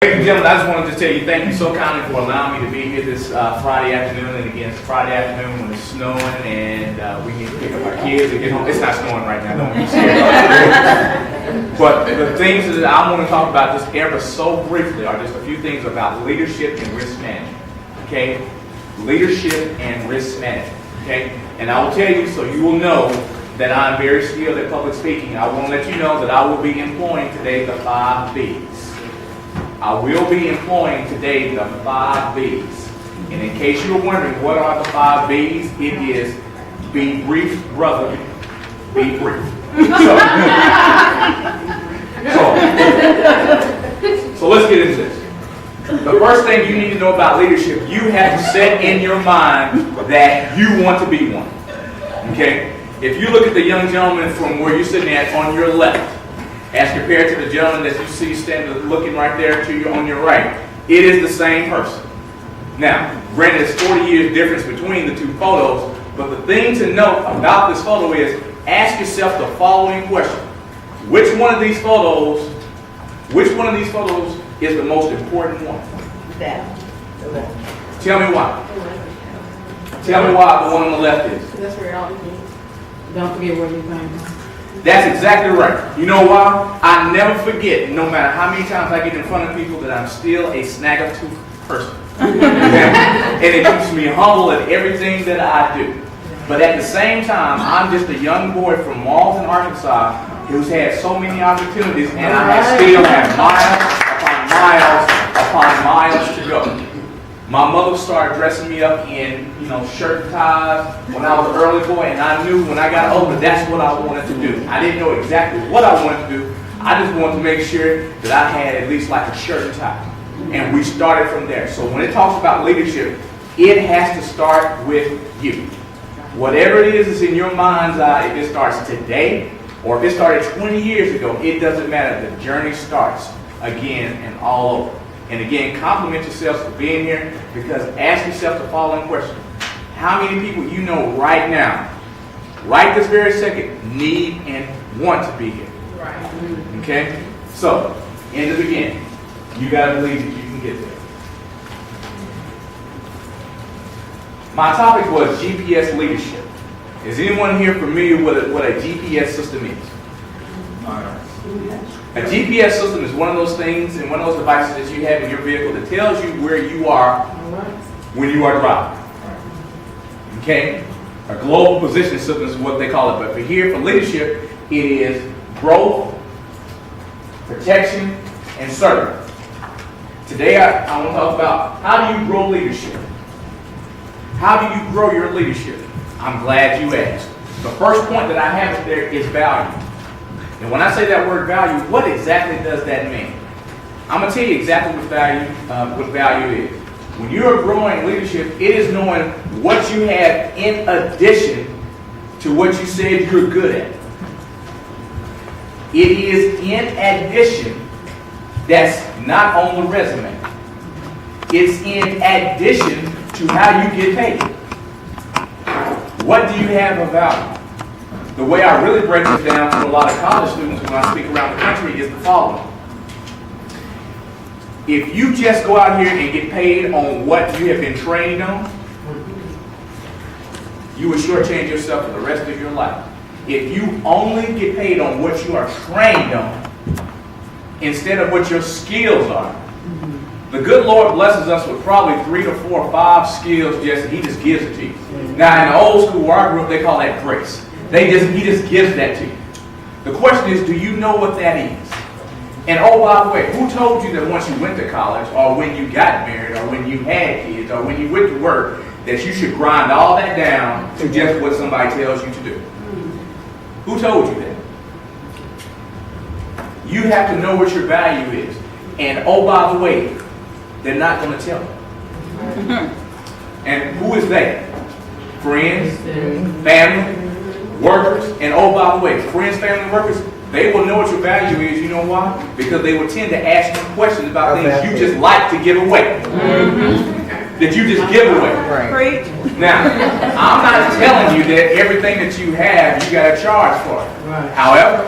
Ladies and gentlemen, I just wanted to tell you thank you so kindly for allowing me to be here this Friday afternoon. And again, it's Friday afternoon when it's snowing and we need to pick up our kids and get home. It's not snowing right now, don't be scared. But the things that I want to talk about just ever so briefly are just a few things about leadership and risk management. Okay? Leadership and risk management. Okay? And I will tell you so you will know that I'm very skilled at public speaking. I want to let you know that I will be employing today the 5 B's. I will be employing today the 5 B's. And in case you were wondering what are the 5 B's, it is be brief, brother, be brief. So let's get into this. The first thing you need to know about leadership, you have to set in your mind that you want to be one. Okay? If you look at the young gentleman from where you're sitting at on your left, as compared to the gentleman that you see standing looking right there to you on your right, it is the same person. Now, granted, there's 40 years difference between the two photos, but the thing to note about this photo is ask yourself the following question. Which one of these photos is the most important one? That. Tell me why. Tell me why the one on the left is. That's where all the things. Don't forget where you came from. That's exactly right. You know why? I never forget, no matter how many times I get in front of people, that I'm still a snag-a-tooth person. And it keeps me humble at everything that I do. But at the same time, I'm just a young boy from Malton, Arkansas, who's had so many opportunities, and I still have miles upon miles to go. My mother started dressing me up in, shirt and ties when I was an early boy, and I knew when I got older that's what I wanted to do. I didn't know exactly what I wanted to do. I just wanted to make sure that I had at least like a shirt and tie. And we started from there. So when it talks about leadership, it has to start with you. Whatever it is that's in your mind's eye, if it starts today or if it started 20 years ago, it doesn't matter. The journey starts again and all over. And again, compliment yourselves for being here, because ask yourself the following question. How many people you know right now, right this very second, need and want to be here? Right. Okay? So, in the beginning, you got to believe that you can get there. My topic was GPS leadership. Is anyone here familiar with what a GPS system is? A GPS system is one of those things and one of those devices that you have in your vehicle that tells you where you are when you are driving. Okay? A global position system is what they call it. But for here, for leadership, it is growth, protection, and service. Today, I want to talk about how do you grow leadership? How do you grow your leadership? I'm glad you asked. The first point that I have up there is value. And when I say that word value, what exactly does that mean? I'm going to tell you exactly what value is. When you're growing leadership, it is knowing what you have in addition to what you said you're good at. It is in addition that's not on the resume. It's in addition to how you get paid. What do you have of value? The way I really break this down to a lot of college students when I speak around the country is the following. If you just go out here and get paid on what you have been trained on, you will shortchange yourself for the rest of your life. If you only get paid on what you are trained on, instead of what your skills are, the good Lord blesses us with probably 3 to 4 or 5 skills. He just gives it to you. Now, in the old school where I grew up, they call that grace. He just gives that to you. The question is, do you know what that is? And oh, by the way, who told you that once you went to college, or when you got married, or when you had kids, or when you went to work, that you should grind all that down to just what somebody tells you to do? Who told you that? You have to know what your value is. And oh, by the way, they're not going to tell you. And who is they? Friends, family, workers, and oh, by the way, friends, family, workers, they will know what your value is. You know why? Because they will tend to ask you questions about things you just like to give away. that you just give away. Preach. Now, I'm not telling you that everything that you have, you got to charge for it. However,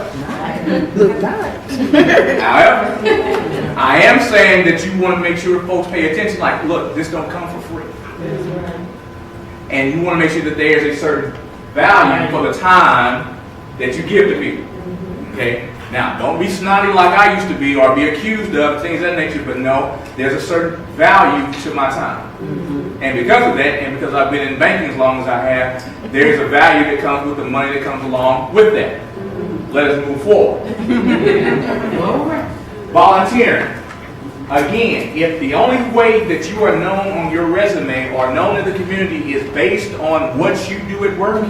I am saying that you want to make sure folks pay attention. Like, look, this don't come for free. And you want to make sure that there's a certain value for the time that you give to people. Okay? Now, don't be snotty like I used to be or be accused of things of that nature, but no, there's a certain value to my time. And because of that, and because I've been in banking as long as I have, there's a value that comes with the money that comes along with that. Let us move forward. Volunteering. Again, if the only way that you are known on your resume or known in the community is based on what you do at work,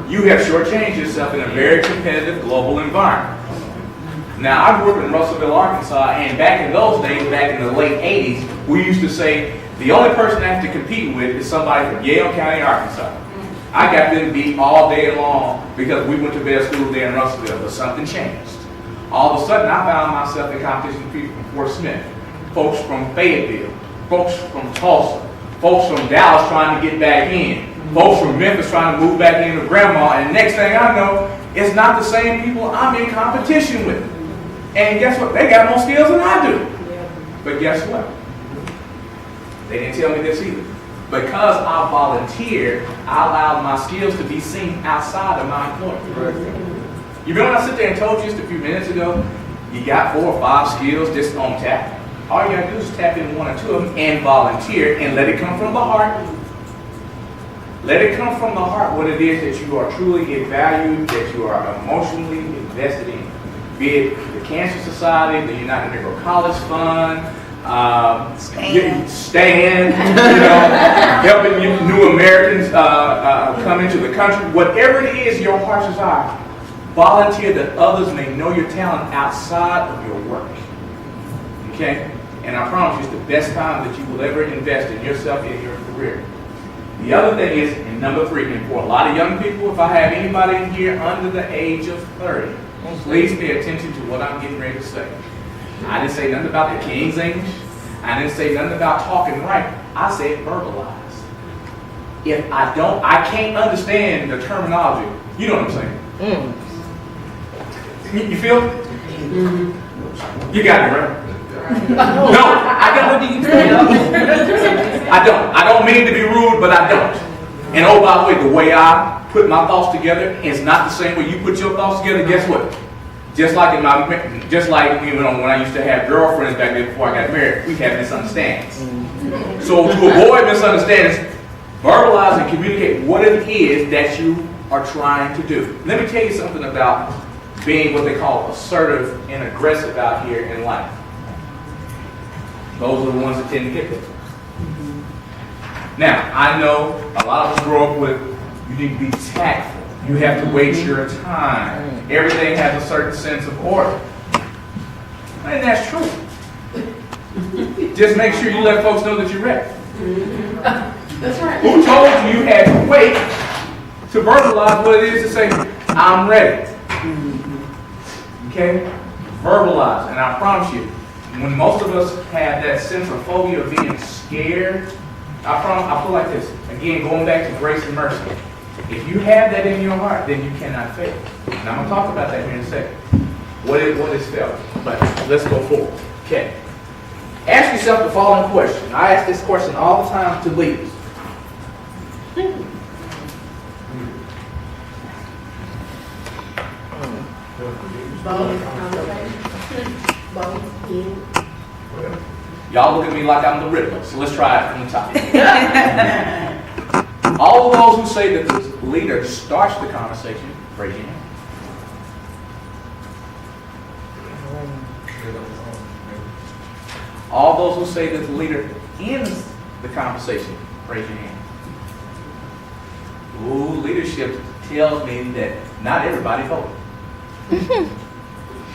you have shortchanged yourself in a very competitive global environment. Now, I grew up in Russellville, Arkansas, and back in those days, back in the late 80s, we used to say, the only person I have to compete with is somebody from Yale County, Arkansas. I got them beat all day long because we went to bed school there in Russellville, but something changed. All of a sudden, I found myself in competition with people from Fort Smith, folks from Fayetteville, folks from Tulsa, folks from Dallas trying to get back in, folks from Memphis trying to move back in with grandma, and next thing I know, it's not the same people I'm in competition with. And guess what? They got more skills than I do. But guess what? They didn't tell me this either. Because I volunteered, I allowed my skills to be seen outside of my employment. You remember when I sit there and told you just a few minutes ago, you got 4 or 5 skills just on tap? All you got to do is tap in 1 or 2 of them and volunteer and let it come from the heart. Let it come from the heart what it is that you are truly valued, that you are emotionally invested in. Be it the Cancer Society, the United Negro College Fund, Stand, helping new Americans come into the country. Whatever it is your heart's desire, volunteer that others may know your talent outside of your work. Okay? And I promise you, it's the best time that you will ever invest in yourself and your career. The other thing is, and number 3, and for a lot of young people, if I have anybody in here under the age of 30, please pay attention to what I'm getting ready to say. I didn't say nothing about the King's English. I didn't say nothing about talking right. I said verbalize. If I can't understand the terminology. You know what I'm saying? You feel it? You got it, right? No, I don't. I don't mean to be rude, but I don't. And oh, by the way, the way I put my thoughts together is not the same way you put your thoughts together. Guess what? Just like when I used to have girlfriends back then before I got married, we had misunderstandings. So to avoid misunderstandings, verbalize and communicate what it is that you are trying to do. Let me tell you something about being what they call assertive and aggressive out here in life. Those are the ones that tend to get there. Now, I know a lot of us grow up with, you need to be tactful. You have to wait your time. Everything has a certain sense of order. And that's true. Just make sure you let folks know that you're ready. That's right. Who told you you had to wait to verbalize what it is to say, I'm ready? Okay? Verbalize. And I promise you, when most of us have that sense of phobia of being scared, I feel like this. Again, going back to grace and mercy. If you have that in your heart, then you cannot fail. And I'm going to talk about that here in a second. What is failure? But let's go forward. Okay. Ask yourself the following question. I ask this question all the time to leaders. Y'all look at me like I'm the Riddler, so let's try it from the top. All of those who say that the leader starts the conversation, raise your hand. All those who say that the leader ends the conversation, raise your hand. Ooh, leadership tells me that not everybody voted.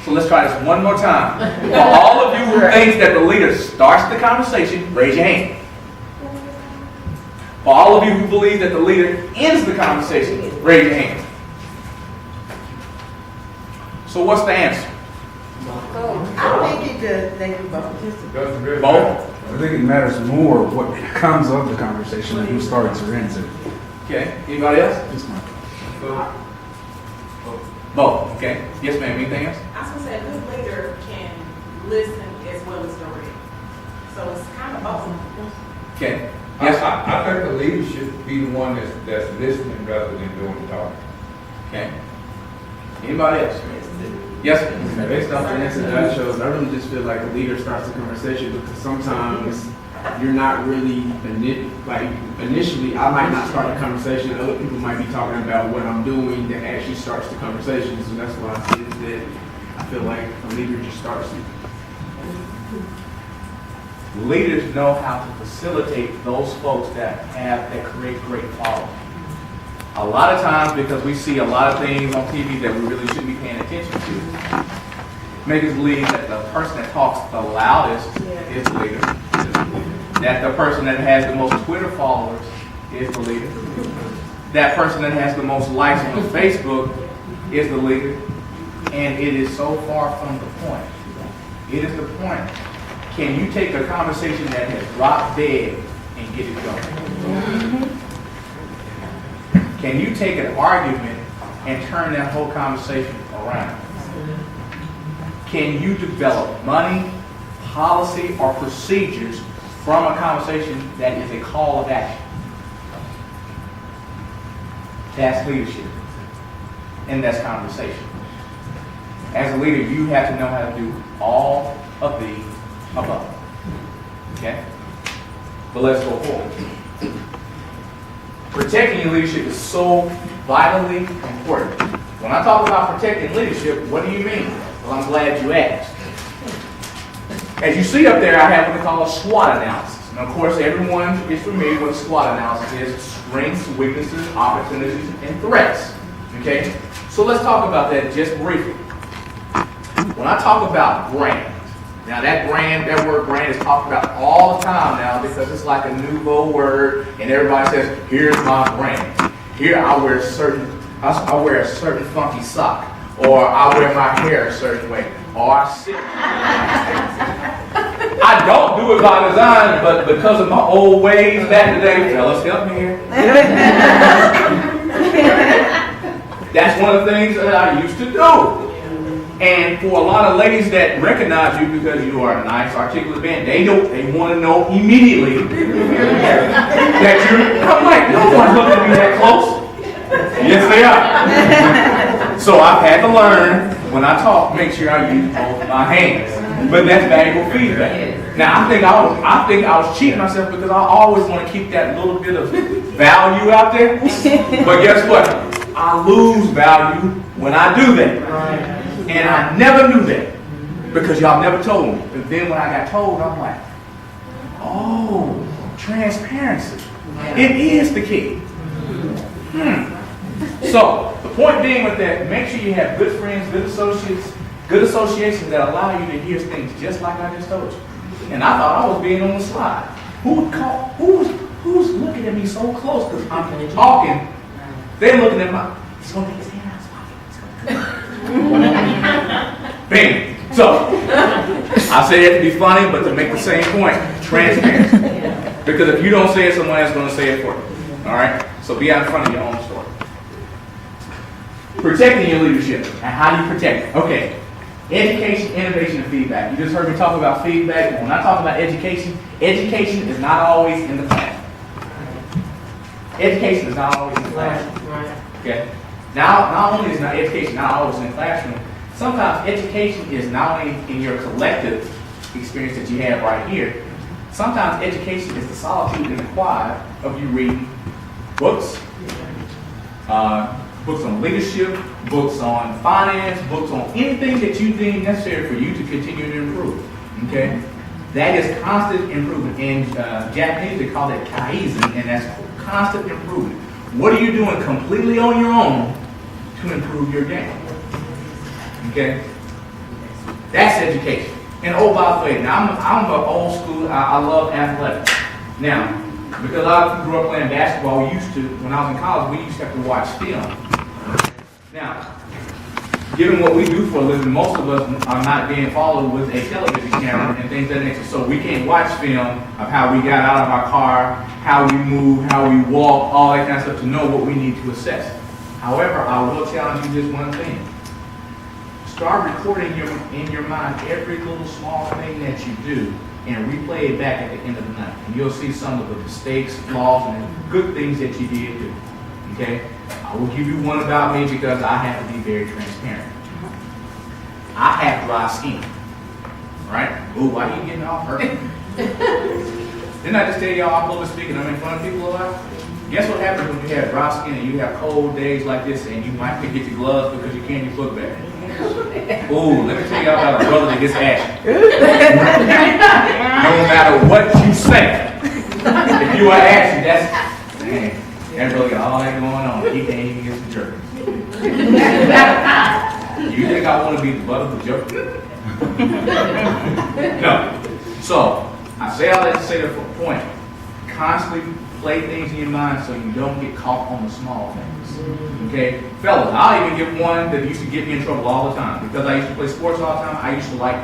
So let's try this one more time. For all of you who think that the leader starts the conversation, raise your hand. For all of you who believe that the leader ends the conversation, raise your hand. So what's the answer? I think they can both. Both? I think it matters more what comes of the conversation than who starts or ends it. Okay, anybody else? Just my Both, okay. Yes, ma'am, anything else? I was gonna say, a good leader can listen as well as direct. So it's kind of both. Okay. Yes, Yes, I think the leader should be the one that's listening rather than doing the talking. okay. Anybody else? Yes, ma'am. Based off the incident that shows, I really just feel like a leader starts the conversation because sometimes you're not really, initially, I might not start the conversation. Other people might be talking about what I'm doing that actually starts the conversation. So that's why I see it that I feel like a leader just starts it. Leaders know how to facilitate those folks that create great following. A lot of times, because we see a lot of things on TV that we really shouldn't be paying attention to, make us believe that the person that talks the loudest is the leader. That the person that has the most Twitter followers is the leader. That person that has the most likes on Facebook is the leader. And it is so far from the point. It is the point. Can you take a conversation that has dropped dead and get it going? Can you take an argument and turn that whole conversation around? Can you develop money, policy, or procedures from a conversation that is a call of action? That's leadership. And that's conversation. As a leader, you have to know how to do all of the above. Okay? But let's go forward. Protecting your leadership is so vitally important. When I talk about protecting leadership, what do you mean? Well, I'm glad you asked. As you see up there, I have what they call a SWOT analysis. And of course, everyone is familiar with what a SWOT analysis is: strengths, weaknesses, opportunities, and threats. Okay? So let's talk about that just briefly. When I talk about brand, now that word brand is talked about all the time now because it's like a nouveau word, and everybody says, "Here's my brand. Here I wear a certain funky sock, or I wear my hair a certain way, or I sit." I don't do it by design, but because of my old ways back in the day, fellas, help me here. That's one of the things that I used to do. And for a lot of ladies that recognize you because you are a nice, articulate man, they want to know immediately that you're. I'm like, no one's looking at me that close. Yes, they are. So I've had to learn when I talk, make sure I use both my hands. But that's valuable feedback. Now I think I was cheating myself because I always want to keep that little bit of value out there. But guess what? I lose value when I do that. And I never knew that because y'all never told me. But then when I got told, I'm like, oh, transparency. It is the key. So the point being with that, make sure you have good friends, good associates, good associations that allow you to hear things just like I just told you. And I thought I was being on the slide. Who's looking at me so close because I'm talking? They're looking at my. He's going to take his hand out. Bam. So I say that to be funny, but to make the same point, transparency. Because if you don't say it, someone else is going to say it for you. All right. So be out in front of your own story. Protecting your leadership. And how do you protect it? Okay. Education, innovation, and feedback. You just heard me talk about feedback. When I talk about education, education is not always in the classroom. Education is not always in the classroom. Okay. Now, not only is not education not always in the classroom, sometimes education is not only in your collective experience that you have right here. Sometimes education is the solitude and the quiet of you reading books, books on leadership, books on finance, books on anything that you deem necessary for you to continue to improve. Okay, that is constant improvement. In Japanese, they call it kaizen, and that's constant improvement. What are you doing completely on your own to improve your game? Okay, that's education. And oh, by the way, now I'm an old school. I love athletics. Now, because I grew up playing basketball, when I was in college, we used to have to watch film. Now, given what we do for a living, most of us are not being followed with a television camera and things of that nature. So we can't watch film of how we got out of our car, how we move, how we walk, all that kind of stuff to know what we need to assess. However, I will challenge you just one thing. Start recording in your mind every little small thing that you do and replay it back at the end of the night. And you'll see some of the mistakes, flaws, and good things that you did do. Okay? I will give you one about me because I have to be very transparent. I have dry skin. Right? Ooh, why are you getting all hurt? Didn't I just tell y'all I'm public speaking, I'm in front of people a lot? Guess what happens when you have dry skin and you have cold days like this and you might forget your gloves because you can't look back? Ooh, let me tell y'all about a brother that gets ashy. No matter what you say, if you are ashy, that's, man, that brother got all that going on. He can't even get some jerky. You think I want to be the butt of the joke? No. So, I say all that to say the point. Constantly play things in your mind so you don't get caught on the small things. Okay? Fellas, I'll even get one that used to get me in trouble all the time. Because I used to play sports all the time, I used to like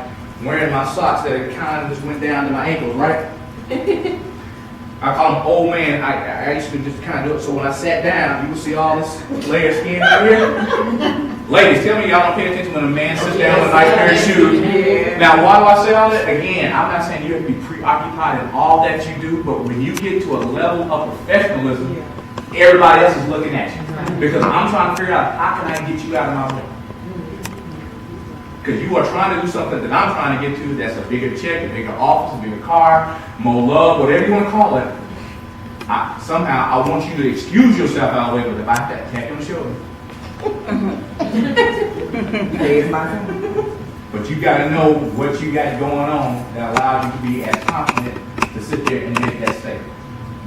wearing my socks that kind of just went down to my ankles, right? I call them old man. I used to just kind of do it. So when I sat down, you would see all this layer of skin out here. Ladies, tell me y'all don't pay attention when a man sits down with a nice pair of shoes. Now, why do I say all that? Again, I'm not saying you have to be preoccupied in all that you do, but when you get to a level of professionalism, everybody else is looking at you. Because I'm trying to figure out how can I get you out of my way. Because you are trying to do something that I'm trying to get to that's a bigger check, a bigger office, a bigger car, more love, whatever you want to call it. Somehow I want you to excuse yourself out of the way, but if I have to tap you on the shoulder. But you got to know what you got going on that allows you to be as confident to sit there and make that statement.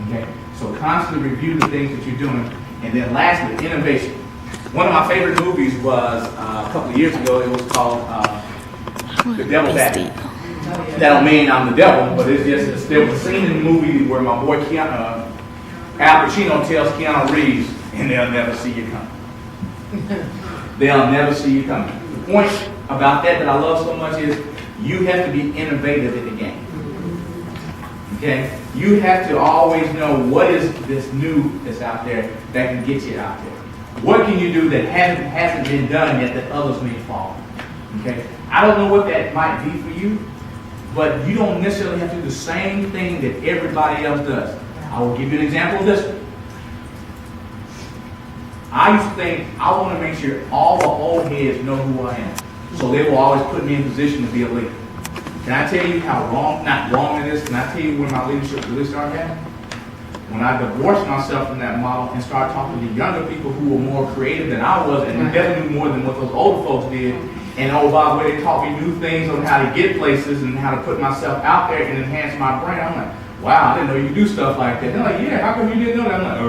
Okay? So constantly review the things that you're doing. And then lastly, innovation. One of my favorite movies was a couple of years ago. It was called The Devil's Advocate. That don't mean I'm the devil, but it's just there was a scene in the movie where my boy Al Pacino tells Keanu Reeves, and they'll never see you coming. They'll never see you coming. The point about that I love so much is you have to be innovative in the game. Okay? You have to always know what is this new that's out there that can get you out there. What can you do that hasn't been done yet that others may follow? Okay? I don't know what that might be for you, but you don't necessarily have to do the same thing that everybody else does. I will give you an example of this one. I used to think I want to make sure all the old heads know who I am. So they will always put me in position to be a leader. Can I tell you how not wrong it is? Can I tell you when my leadership really started happening? When I divorced myself from that model and started talking to younger people who were more creative than I was and definitely knew more than what those older folks did. And oh, by the way, they taught me new things on how to get places and how to put myself out there and enhance my brand. I'm like, wow, I didn't know you do stuff like that. They're like, yeah, how come you didn't know that? I'm like,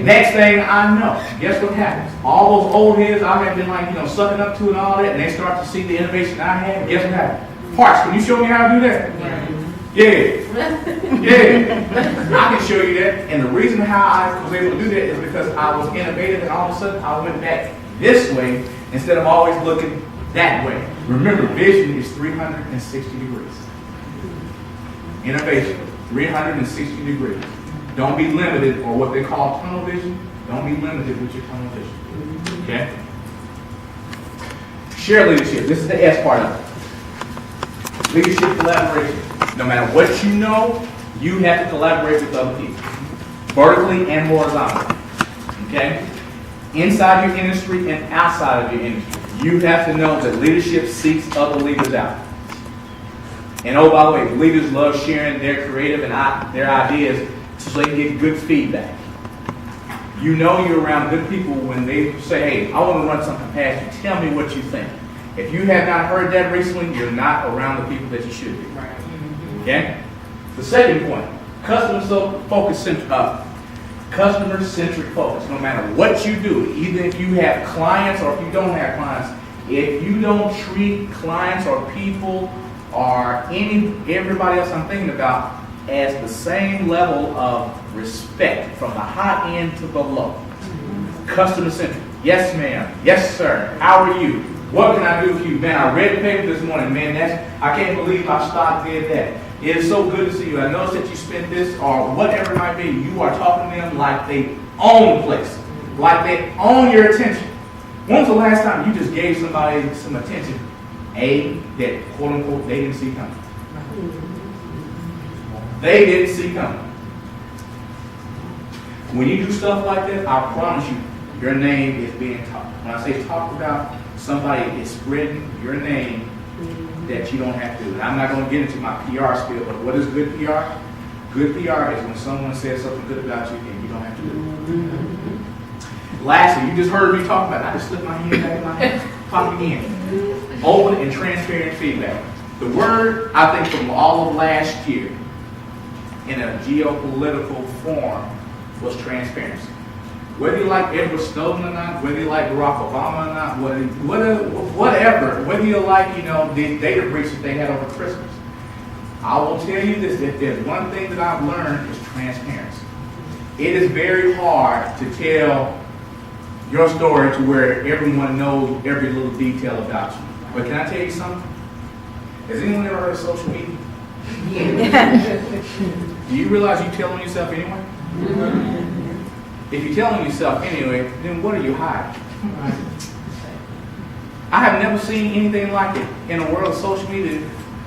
Next thing I know, guess what happens? All those old heads I have been like, sucking up to and all that, and they start to see the innovation I have. Guess what happens? Parks, can you show me how to do that? Yeah. I can show you that. And the reason how I was able to do that is because I was innovative, and all of a sudden I went back this way instead of always looking that way. Remember, vision is 360 degrees. Innovation, 360 degrees. Don't be limited, or what they call tunnel vision. Don't be limited with your tunnel vision. Okay? Share leadership. This is the S part of it. Leadership collaboration. No matter what you know, you have to collaborate with other people. Vertically and horizontally. Okay? Inside your industry and outside of your industry. You have to know that leadership seeks other leaders out. And oh, by the way, leaders love sharing their creative and their ideas so they can get good feedback. You know you're around good people when they say, hey, I want to run something past you. Tell me what you think. If you have not heard that recently, you're not around the people that you should be. Okay? The second point, customer-centric focus. No matter what you do, even if you have clients or if you don't have clients, if you don't treat clients or people or everybody else I'm thinking about as the same level of respect from the high end to the low. Customer centric. Yes, ma'am. Yes, sir. How are you? What can I do for you? Man, I read the paper this morning. Man, I can't believe I stopped did that. It is so good to see you. I noticed that you spent this or whatever it might be. You are talking to them like they own the place. Like they own your attention. When was the last time you just gave somebody some attention, that quote unquote they didn't see coming? They didn't see coming. When you do stuff like that, I promise you, your name is being talked. When I say talked about, somebody is spreading your name that you don't have to do. And I'm not going to get into my PR skill, but what is good PR? Good PR is when someone says something good about you and you don't have to do it. Lastly, you just heard me talk about it. I just slipped my hand back in my pocket again. Open and transparent feedback. The word, I think, from all of last year in a geopolitical form was transparency. Whether you like Edward Snowden or not, whether you like Barack Obama or not, whatever, whether you like, the data breach that they had over Christmas. I will tell you this, if there's one thing that I've learned is transparency. It is very hard to tell your story to where everyone knows every little detail about you. But can I tell you something? Has anyone ever heard of social media? Do you realize you tell on yourself anyway? If you're telling yourself anyway, then what are you hiding? I have never seen anything like it in the world of social media.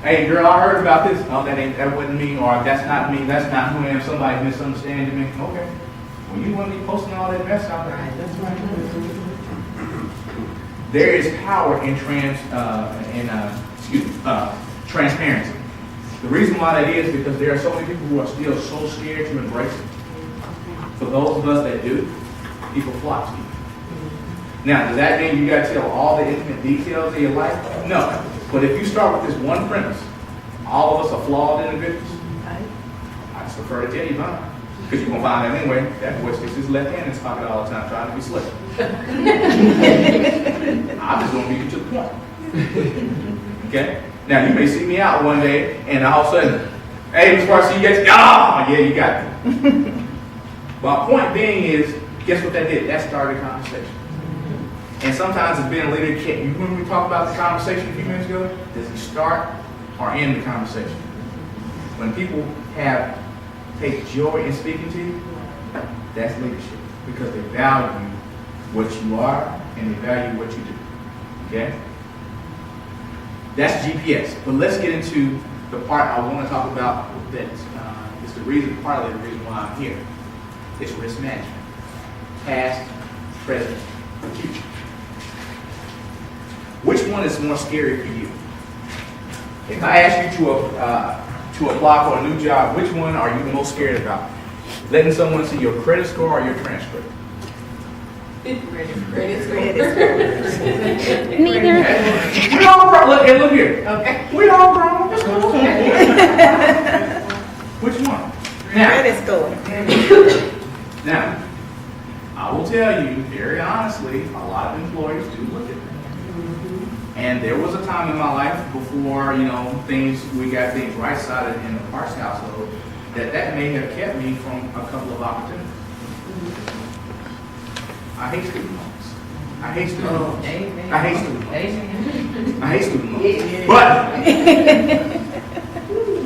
Hey girl, I heard about this. Oh, that wasn't me, or that's not me, that's not who I am, somebody's misunderstanding me. Okay. Well, you wouldn't be posting all that mess out there. That's right. There is power in transparency. The reason why that is because there are so many people who are still so scared to embrace it. For those of us that do, people flock to you. Now, does that mean you got to tell all the intimate details of your life? No. But if you start with this one premise, all of us are flawed individuals, I just prefer to tell you mine. Because you're going to find out anyway, that boy sticks his left hand in his pocket all the time trying to be slick. I'm just going to get you to the point. Okay? Now, you may see me out one day, and all of a sudden, hey, Mr. Parks, you guys, yeah, you got it. My point being is, guess what that did? That started a conversation. And sometimes it's being a leader, you remember we talked about the conversation a few minutes ago? Does it start or end the conversation? When people take joy in speaking to you, that's leadership. Because they value what you are and they value what you do. Okay? That's GPS. But let's get into the part I want to talk about that is the reason, partly the reason why I'm here. It's risk management. Past, present, future. Which one is more scary for you? If I ask you to apply for a new job, which one are you most scared about? Letting someone see your credit score or your transcript? Credit score. Neither. We all grown. Look here. Okay. We all grown. It's cool. Which one? Credit score. Now, I will tell you very honestly, a lot of employers do look at that. And there was a time in my life before, we got things right-sided in the Parks household, that may have kept me from a couple of opportunities. I hate student loans. I hate student loans. I hate student loans. I hate student loans. But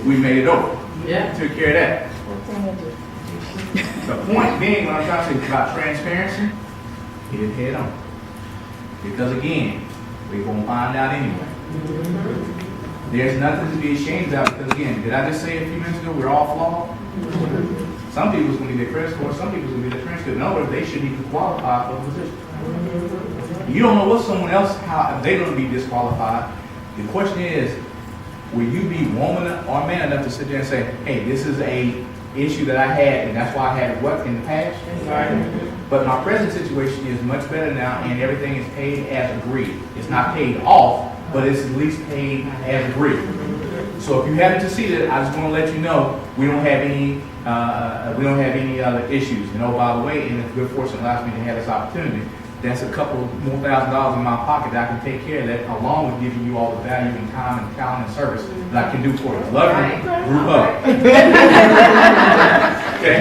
we made it over. Yeah. Took care of that. The point being, when I'm trying to say about transparency, hit it head on. Because again, we're going to find out anyway. There's nothing to be ashamed of because again, did I just say a few minutes ago we're all flawed? Some people's going to be their credit score, some people's going to be their transcript. In other words, they shouldn't even qualify for the position. You don't know what someone else, how they're going to be disqualified. The question is, will you be woman or man enough to sit there and say, hey, this is a issue that I had, and that's why I had what in the past? Right. But my present situation is much better now, and everything is paid as agreed. It's not paid off, but it's at least paid as agreed. So if you haven't succeeded, I just want to let you know we don't have any other issues. And oh, by the way, and it's good fortune allows me to have this opportunity. That's a couple more $1,000s in my pocket that I can take care of that, along with giving you all the value and time and talent and service that I can do for you. Love you. Group up. Okay.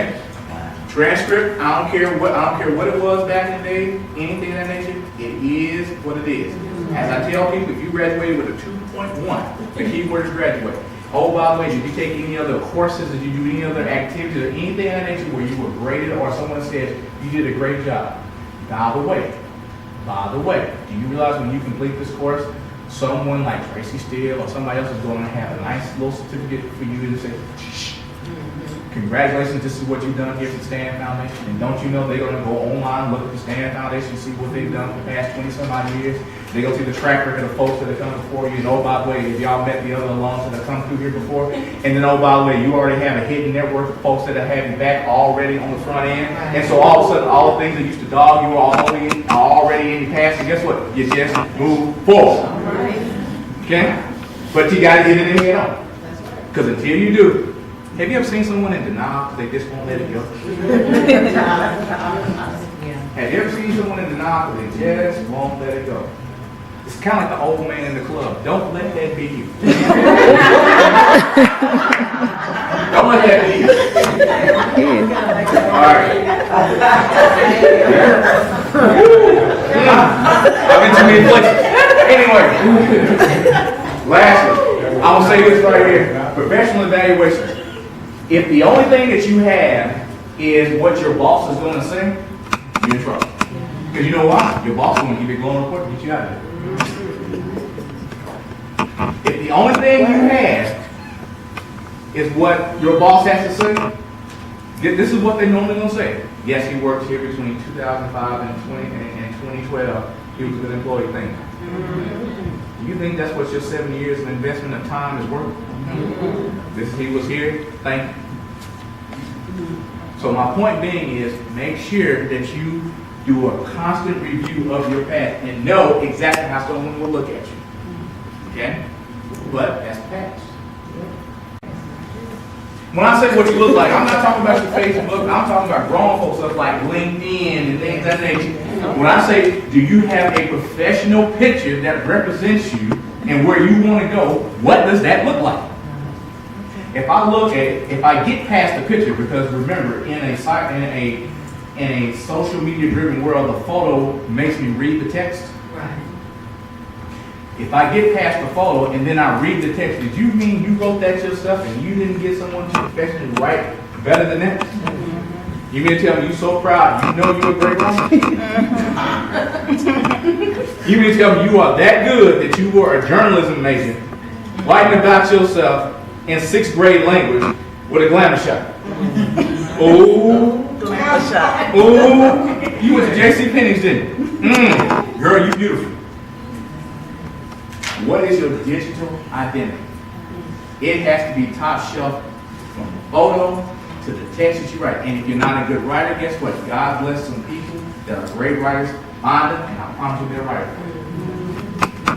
Transcript, I don't care what it was back in the day, anything of that nature, it is what it is. As I tell people, if you graduated with a 2.1, the key word is graduate. Oh, by the way, did you take any other courses, did you do any other activities or anything of that nature where you were graded or someone said you did a great job? By the way, do you realize when you complete this course, someone like Tracy Steele or somebody else is going to have a nice little certificate for you and say, shh, congratulations, this is what you've done here for the Stand Foundation. And don't you know they're going to go online, look at the Stand Foundation, see what they've done for the past 20 some odd years. They're going to see the track record of folks that have come before you. And oh, by the way, if y'all met the other alums that have come through here before. And then oh, by the way, you already have a hidden network of folks that have had you back already on the front end. And so all of a sudden, all the things that used to dog you are already in your past. And guess what? You just move forward. Okay? But you got to get it in head on. Because until you do, have you ever seen someone in denial because they just won't let it go? Have you ever seen someone in denial because they just won't let it go? It's kind of like the old man in the club. Don't let that be you. Don't let that be you. All right. I've been to many places. Anyway, lastly, I will say this right here. Professional evaluation. If the only thing that you have is what your boss is going to say, you're in trouble. Because you know why? Your boss is going to give you a glowing report to get you out of there. If the only thing you have is what your boss has to say, this is what they normally going to say. Yes, he worked here between 2005 and 2012. He was a good employee. Thank you. You think that's what your 7 years of investment of time is worth? He was here. Thank you. So my point being is, make sure that you do a constant review of your past and know exactly how someone will look at you. Okay? But that's past. When I say what you look like, I'm not talking about your Facebook. I'm talking about grown folks stuff like LinkedIn and things of that nature. When I say, do you have a professional picture that represents you and where you want to go, what does that look like? If I get past the picture, because remember, in a social media driven world, the photo makes me read the text. Right. If I get past the photo and then I read the text, did you mean you wrote that yourself and you didn't get someone to professionally write better than that? Mm-hmm. You mean to tell me you're so proud, you know you're a great woman? You mean to tell me you are that good that you were a journalism major, writing about yourself in 6th grade language with a glamour shot? Oh, Glamour shot. oh, you went to J.C. Penney's, didn't you? Girl, you beautiful. What is your digital identity? It has to be top shelf from the photo to the text that you write. And if you're not a good writer, guess what? God bless some people that are great writers, find them, and I promise you they're writers.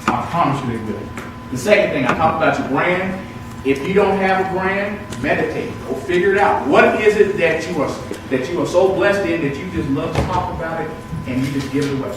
I promise you they will. The second thing, I talked about your brand. If you don't have a brand, meditate. Go figure it out. What is it that you are so blessed in that you just love to talk about it and you just give it away?